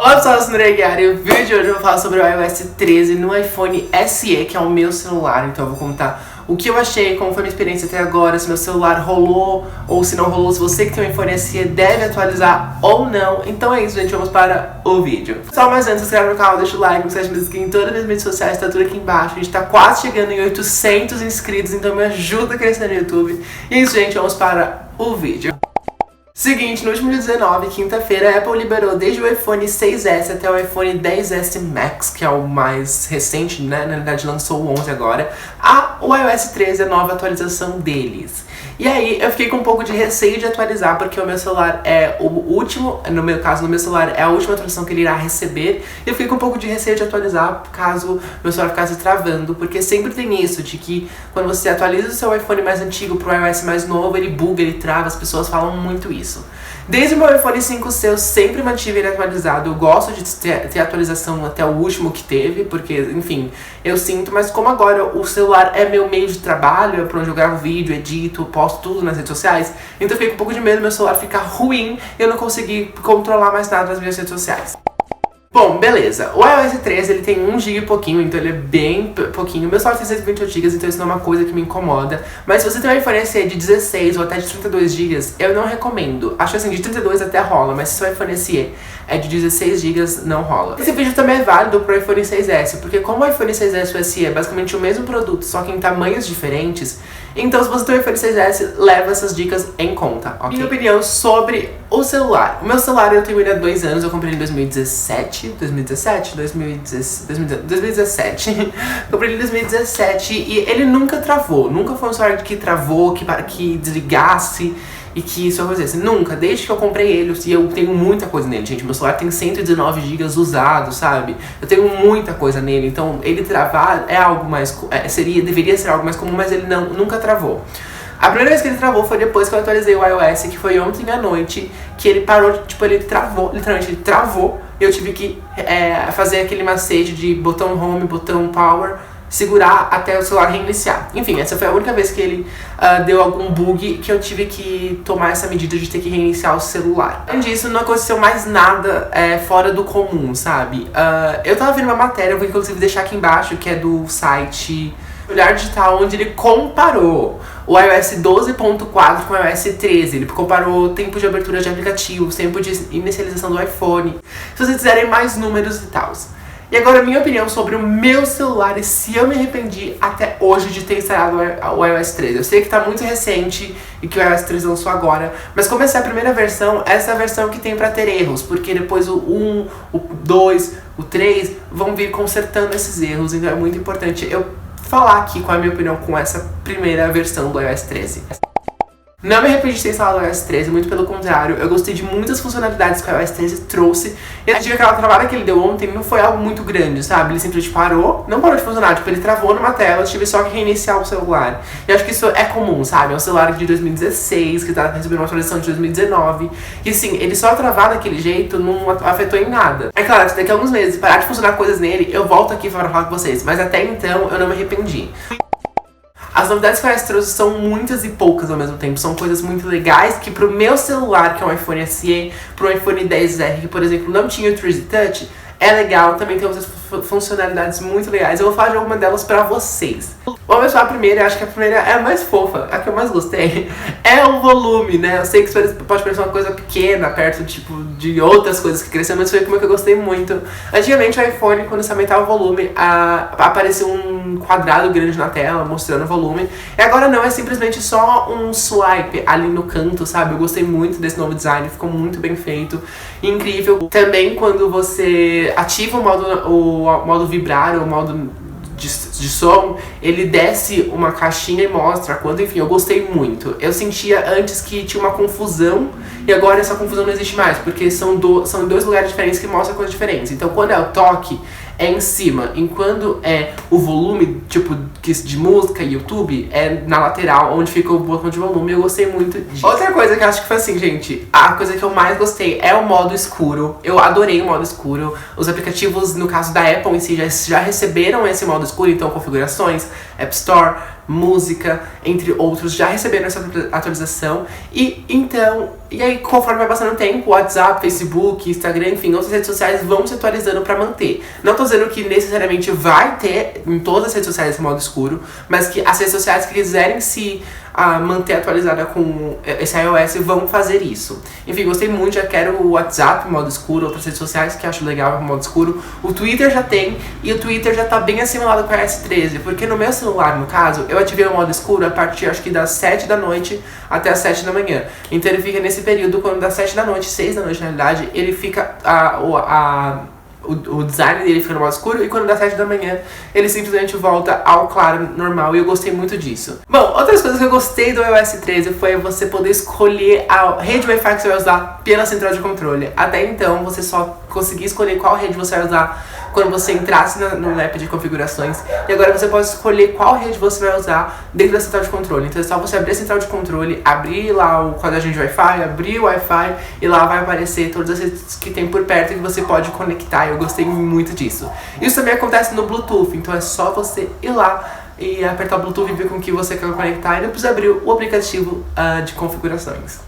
Olá pessoal, eu sou e o vídeo de hoje eu vou falar sobre o iOS 13 no iPhone SE, que é o meu celular. Então eu vou contar o que eu achei, como foi a minha experiência até agora, se meu celular rolou ou se não rolou, se você que tem um iPhone SE deve atualizar ou não. Então é isso, gente, vamos para o vídeo. Só mais antes, se inscreve no canal, deixa o like, me segue em todas as minhas redes sociais, tá tudo aqui embaixo. A gente tá quase chegando em 800 inscritos, então me ajuda a crescer no YouTube. E é isso, gente, vamos para o vídeo. Seguinte, no último dia 19, quinta-feira, a Apple liberou desde o iPhone 6S até o iPhone 10S Max, que é o mais recente, né? Na verdade lançou o 11 agora, o iOS 13, a nova atualização deles. E aí eu fiquei com um pouco de receio de atualizar, porque o meu celular é o último, no meu caso, no meu celular é a última atualização que ele irá receber. E eu fiquei com um pouco de receio de atualizar, caso meu celular ficasse travando, porque sempre tem isso, de que quando você atualiza o seu iPhone mais antigo pro iOS mais novo, ele buga, ele trava, as pessoas falam muito isso. Desde o meu iPhone 5C eu sempre mantive ele atualizado. Eu gosto de ter atualização até o último que teve, porque, enfim, eu sinto, mas como agora o celular é meu meio de trabalho, é pra onde eu gravo vídeo, edito, posto tudo nas redes sociais, então eu fiquei com um pouco de medo do meu celular ficar ruim e eu não conseguir controlar mais nada nas minhas redes sociais. Bom, beleza. O iOS 13 ele tem 1 GB e pouquinho, então ele é bem pouquinho. O meu celular tem 128 GB, então isso não é uma coisa que me incomoda. Mas se você tem um iPhone SE de 16 ou até de 32 GB, eu não recomendo. Acho que assim, de 32 até rola, mas se o seu iPhone SE é de 16 GB, não rola. Esse vídeo também é válido pro iPhone 6S, porque como o iPhone 6S e o SE é basicamente o mesmo produto, só que em tamanhos diferentes, então se você tem um iPhone 6S, leva essas dicas em conta, ok? Minha opinião sobre o celular. O meu celular eu tenho ele há 2 anos, eu comprei ele em 2017. Comprei ele em 2017 e ele nunca travou. Nunca foi um celular que travou, que desligasse e que isso acontecesse. Nunca, desde que eu comprei ele, e eu tenho muita coisa nele, gente. Meu celular tem 119 GB usado, sabe? Eu tenho muita coisa nele, então ele travar é algo mais, deveria ser algo mais comum, mas ele nunca travou. A primeira vez que ele travou foi depois que eu atualizei o iOS, que foi ontem à noite, que ele parou, tipo, ele travou, literalmente ele travou, e eu tive que fazer aquele macete de botão home, botão power, segurar até o celular reiniciar. Enfim, essa foi a única vez que ele deu algum bug que eu tive que tomar essa medida de ter que reiniciar o celular. Além disso, não aconteceu mais nada fora do comum, sabe? Eu tava vendo uma matéria, eu vou inclusive deixar aqui embaixo, que é do site Olhar Digital, onde ele comparou o iOS 12.4 com o iOS 13. Ele comparou o tempo de abertura de aplicativos, tempo de inicialização do iPhone, se vocês quiserem mais números e tal. E agora a minha opinião sobre o meu celular e se eu me arrependi até hoje de ter instalado o iOS 13. Eu sei que tá muito recente e que o iOS 13 lançou agora, mas como essa é a primeira versão, essa é a versão que tem pra ter erros, porque depois o 1, o 2, o 3 vão vir consertando esses erros, então é muito importante eu falar aqui qual é a minha opinião com essa primeira versão do iOS 13. Não me arrependi de ter instalado o iOS 13, muito pelo contrário, eu gostei de muitas funcionalidades que o iOS 13 trouxe. E a dica, aquela travada que ele deu ontem não foi algo muito grande, sabe? Ele simplesmente parou, não parou de funcionar, tipo, ele travou numa tela, eu tive só que reiniciar o celular. E acho que isso é comum, sabe? É um celular de 2016, que tá recebendo uma atualização de 2019. E assim, ele só travar daquele jeito não afetou em nada. É claro, se daqui a alguns meses parar de funcionar coisas nele, eu volto aqui para falar com vocês. Mas até então, eu não me arrependi. As novidades que o iOS trouxe são muitas e poucas ao mesmo tempo. São coisas muito legais que pro meu celular, que é um iPhone SE, pro iPhone 10R, que por exemplo não tinha o 3D Touch, é legal. Também tem outras funcionalidades muito legais. Eu vou falar de alguma delas pra vocês. Vamos começar a primeira, eu acho que a primeira é a mais fofa, a que eu mais gostei. É o volume, né? Eu sei que isso pode parecer uma coisa pequena, perto tipo, de outras coisas que cresceram, mas foi como que eu gostei muito. Antigamente o iPhone, quando você aumentava o volume, aparecia um quadrado grande na tela, mostrando o volume. E agora não, é simplesmente só um swipe ali no canto, sabe? Eu gostei muito desse novo design, ficou muito bem feito, incrível. Também quando você ativa o modo vibrar, o modo de som, ele desce uma caixinha e mostra quando, enfim, eu gostei muito. Eu sentia antes que tinha uma confusão e agora essa confusão não existe mais, porque são em 2 lugares diferentes que mostram coisas diferentes. Então quando é o toque, é em cima, enquanto é o volume, tipo, de música e YouTube, é na lateral, onde fica o botão de volume. Eu gostei muito disso. Outra coisa que eu acho que foi assim, gente, a coisa que eu mais gostei é o modo escuro. Eu adorei o modo escuro. Os aplicativos, no caso da Apple em si, já receberam esse modo escuro, então configurações, App Store, música, entre outros, já receberam essa atualização. E aí, conforme vai passando o tempo, WhatsApp, Facebook, Instagram, enfim, outras redes sociais vão se atualizando pra manter. Não tô dizendo que necessariamente vai ter em todas as redes sociais esse modo escuro, mas que as redes sociais que quiserem se manter atualizada com esse iOS vão fazer isso. Enfim, gostei muito, já quero o WhatsApp modo escuro, outras redes sociais que acho legal o modo escuro. O Twitter já tem, e o Twitter já tá bem assimilado com o iOS 13, porque no meu celular, no caso, eu ativei o modo escuro a partir, acho que das 7 da noite até as 7 da manhã. Então ele fica nesse período, quando das 7 da noite, 6 da noite na realidade, ele fica o design dele fica no modo escuro, e quando dá 7 da manhã ele simplesmente volta ao claro normal, e eu gostei muito disso. Bom, outras coisas que eu gostei do iOS 13 foi você poder escolher a rede Wi-Fi que você vai usar pela central de controle. Até então você só conseguia escolher qual rede você vai usar quando você entrasse no app de configurações, e agora você pode escolher qual rede você vai usar dentro da central de controle. Então é só você abrir a central de controle, abrir lá o quadradinho de Wi-Fi, abrir o Wi-Fi, e lá vai aparecer todas as redes que tem por perto que você pode conectar. Eu gostei muito disso. Isso também acontece no Bluetooth, então é só você ir lá e apertar o Bluetooth e ver com o que você quer conectar, e depois abrir o aplicativo de configurações.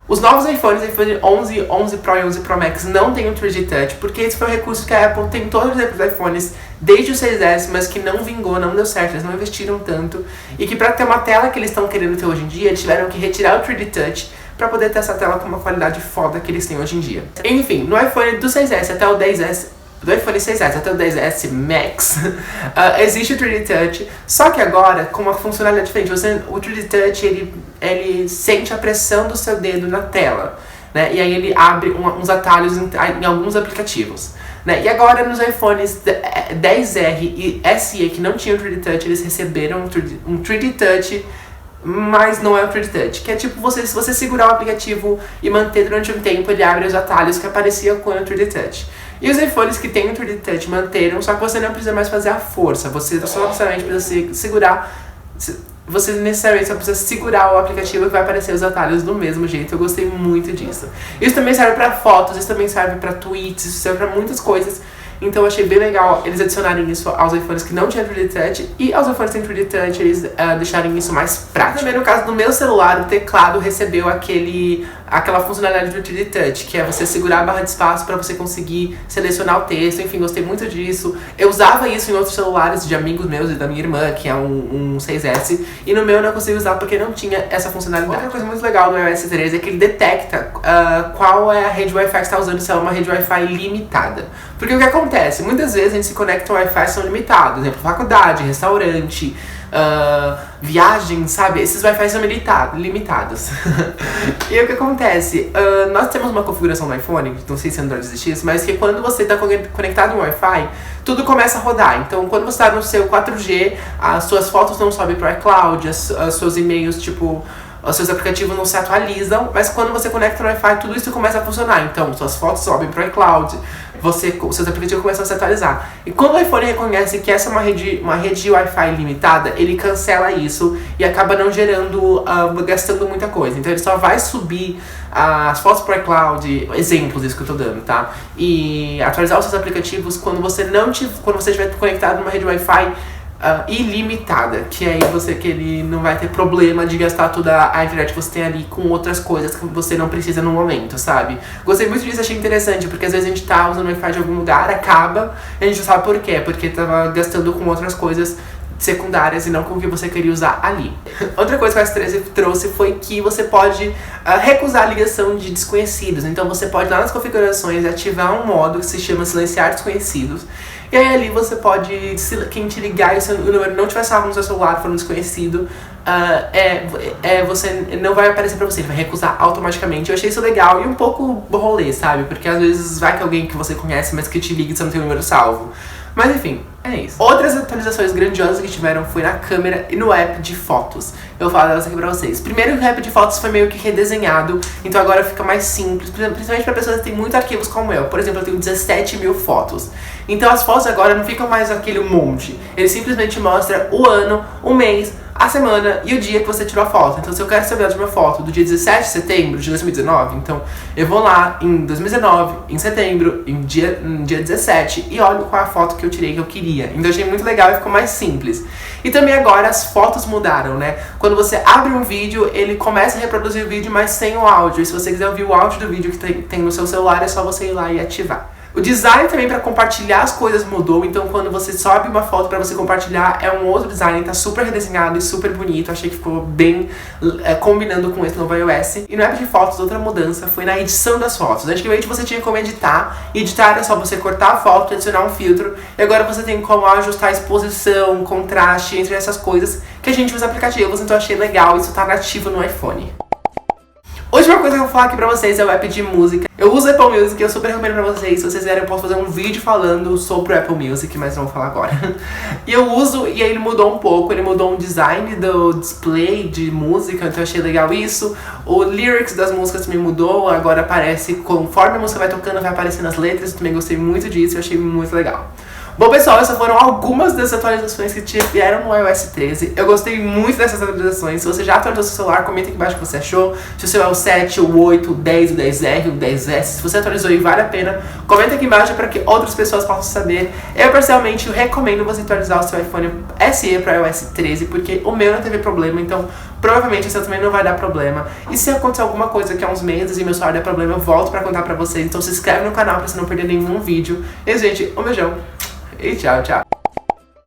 Os novos iPhone 11, 11 Pro e 11 Pro Max não tem o 3D Touch, porque esse foi um recurso que a Apple tentou fazer para os iPhones desde o 6S, mas que não vingou, não deu certo, eles não investiram tanto, e que para ter uma tela que eles estão querendo ter hoje em dia, eles tiveram que retirar o 3D Touch para poder ter essa tela com uma qualidade foda que eles têm hoje em dia. Enfim, no iPhone do 6S até o 10S, do iPhone 6S até o 10S Max, existe o 3D Touch, só que agora com uma funcionalidade diferente. O 3D Touch ele sente a pressão do seu dedo na tela, né? E aí ele abre uns atalhos em alguns aplicativos, né? E agora nos iPhones 10R e SE que não tinham 3D Touch, eles receberam um 3D Touch, mas não é o 3D Touch, que é tipo se você segurar o aplicativo e manter durante um tempo, ele abre os atalhos que aparecia com o 3D Touch. E os iPhones que tem o 3D Touch manteram, só que você não precisa mais fazer a força, você só necessariamente precisa segurar, você necessariamente só precisa segurar o aplicativo que vai aparecer os atalhos do mesmo jeito. Eu gostei muito disso. Isso também serve pra fotos, isso também serve pra tweets, isso serve pra muitas coisas. Então eu achei bem legal eles adicionarem isso aos iPhones que não tinham 3D Touch, e aos iPhones que têm 3D Touch eles deixarem isso mais prático. Também no caso do meu celular, o teclado recebeu aquela funcionalidade do 3D Touch, que é você segurar a barra de espaço para você conseguir selecionar o texto. Enfim, gostei muito disso. Eu usava isso em outros celulares de amigos meus e da minha irmã, que é um 6S, e no meu eu não consigo usar porque não tinha essa funcionalidade. Outra coisa muito legal do iOS 13 é que ele detecta qual é a rede Wi-Fi que está usando, se ela é uma rede Wi-Fi limitada. Porque o que acontece? Muitas vezes a gente se conecta ao Wi-Fi são limitados, por exemplo, faculdade, restaurante, viagem, sabe? Esses Wi-Fi são limitados. E o que acontece? Nós temos uma configuração no iPhone, não sei se Android existe isso, mas que quando você está conectado no Wi-Fi, tudo começa a rodar. Então, quando você está no seu 4G, as suas fotos não sobem para o iCloud, os seus e-mails, tipo, os seus aplicativos não se atualizam, mas quando você conecta no Wi-Fi, tudo isso começa a funcionar. Então, suas fotos sobem para o iCloud, os seus aplicativos começam a se atualizar. E quando o iPhone reconhece que essa é uma rede Wi-Fi limitada, ele cancela isso e acaba não gerando, gastando muita coisa. Então ele só vai subir as fotos para o iCloud, exemplos disso que eu tô dando, tá? E atualizar os seus aplicativos quando você estiver conectado numa rede Wi-Fi ilimitada, que aí ele não vai ter problema de gastar toda a internet que você tem ali com outras coisas que você não precisa no momento, sabe? Gostei muito disso, achei interessante, porque às vezes a gente tá usando o Wi-Fi de algum lugar, acaba, e a gente não sabe por quê, porque tava gastando com outras coisas secundárias e não com o que você queria usar ali. Outra coisa que o S13 trouxe foi que você pode recusar a ligação de desconhecidos. Então você pode ir lá nas configurações ativar um modo que se chama silenciar desconhecidos. E aí ali você pode, quem te ligar e o número não tiver salvo no seu celular, for um desconhecido, você não vai aparecer pra você, ele vai recusar automaticamente. Eu achei isso legal e um pouco rolê, sabe? Porque às vezes vai que alguém que você conhece, mas que te liga e você não tem o número salvo. Mas enfim, é isso. Outras atualizações grandiosas que tiveram foi na câmera e no app de fotos. Eu vou falar delas aqui pra vocês. Primeiro, o app de fotos foi meio que redesenhado, então agora fica mais simples, principalmente pra pessoas que têm muitos arquivos como eu. Por exemplo, eu tenho 17 mil fotos. Então as fotos agora não ficam mais aquele monte. Ele simplesmente mostra o ano, o mês, a semana e o dia que você tirou a foto. Então se eu quero saber a última foto do dia 17 de setembro de 2019, então eu vou lá em 2019, em setembro, em dia 17 e olho qual é a foto que eu tirei que eu queria. Então eu achei muito legal e ficou mais simples. E também agora as fotos mudaram, né? Quando você abre um vídeo, ele começa a reproduzir o vídeo, mas sem o áudio. E se você quiser ouvir o áudio do vídeo que tem no seu celular, é só você ir lá e ativar. O design também para compartilhar as coisas mudou, então quando você sobe uma foto para você compartilhar é um outro design, tá super redesenhado e super bonito, achei que ficou bem combinando com esse novo iOS. E no app de fotos, outra mudança foi na edição das fotos. Antigamente você tinha como editar, e editar era só você cortar a foto e adicionar um filtro, e agora você tem como ajustar a exposição, contraste, entre essas coisas que a gente usa aplicativos, então achei legal, isso tá nativo no iPhone. Hoje uma coisa que eu vou falar aqui pra vocês é o app de música. Eu uso Apple Music, eu super recomendo pra vocês. Se vocês quiserem eu posso fazer um vídeo falando sobre o Apple Music, mas não vou falar agora. E eu uso, e aí ele mudou um pouco, ele mudou o design do display de música, então eu achei legal isso. O lyrics das músicas também mudou, agora aparece, conforme a música vai tocando, vai aparecendo as letras, eu também gostei muito disso, eu achei muito legal. Bom pessoal, essas foram algumas das atualizações que tiveram no iOS 13. Eu gostei muito dessas atualizações. Se você já atualizou seu celular, comenta aqui embaixo o que você achou. Se o seu é o 7, o 8, o 10, o 10R, o 10S. Se você atualizou e vale a pena, comenta aqui embaixo para que outras pessoas possam saber. Eu pessoalmente recomendo você atualizar o seu iPhone SE para iOS 13, porque o meu não teve problema, então provavelmente o seu também não vai dar problema. E se acontecer alguma coisa daqui a uns meses e meu celular der problema, eu volto para contar para vocês. Então se inscreve no canal para você não perder nenhum vídeo. E gente, um beijão. E tchau, tchau.